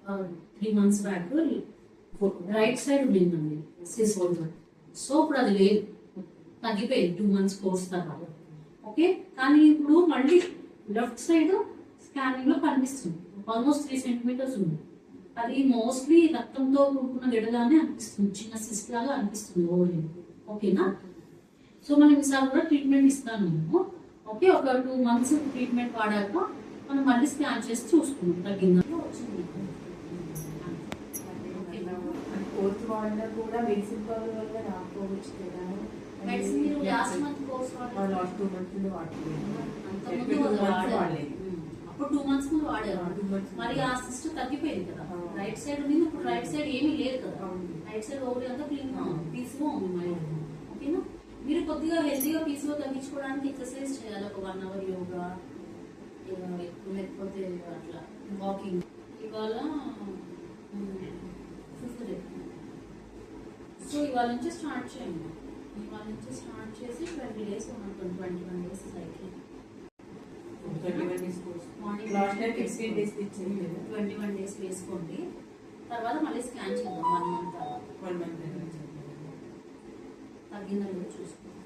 3 months back right side ఉండిందండి sys. So ఇప్పుడు అది లేదు, తగ్గిపోయింది 2 months కోర్స్ తర్వాత. ఓకే, కానీ ఇప్పుడు మళ్ళీ లెఫ్ట్ సైడ్ స్కానింగ్ లో కనిపిస్తుంది ఆల్మోస్ట్ 3 centimeters ఉంది. అది మోస్ట్లీ రక్తంతో కూడుకున్న గిడలానే అనిపిస్తుంది, చిన్న సిస్ట్ లాగా అనిపిస్తుంది ఓవర్. ఓకేనా, సో మనం ఈసారి కూడా ట్రీట్మెంట్ ఇస్తాను నేను. ఓకే, ఒక 2 months ట్రీట్మెంట్ వాడాక మనం మళ్ళీ స్కాన్ చేసి చూసుకున్నాం తగ్గిందా వచ్చింది. కోర్స్ వాడినా కూడా మెడిసిన్ పవర్ వల్ల రాకపోవచ్చు కదా. మెడిసిన్ మీరు last month course last 2 months వాడలేదు. అప్పుడు 2 months ముందు వాడేవాడు. మరి ఆ సిస్టమ్ తగ్గిపోయింది కదా, రైట్ సైడ్ ఉంది, ఇప్పుడు రైట్ సైడ్ ఏమీ లేదు కదా. రైట్ సైడ్ ఓవరీ అంతా క్లీన్ గా ఉంది, పీస్గా ఉంది మైండ్. ఓకేనా, మీరు కొద్దిగా హెల్తీగా పీస్గా తగ్గించుకోవడానికి ఎక్సర్సైజ్ చేయాలి, ఒక 1 hour యోగా లేకపోతే అట్లా వాకింగ్. ఇవాళ 5th డే, సో ఇవాళ నుంచి స్టార్ట్ చేయండి. ఇవాళ నుంచి స్టార్ట్ చేసి 20 days 21 days సైకిల్. 21 days వేసుకోండి, తర్వాత మళ్ళీ స్కాన్ చేద్దాం 1 month తర్వాత. తగ్గిందా లేదో చూసుకోండి.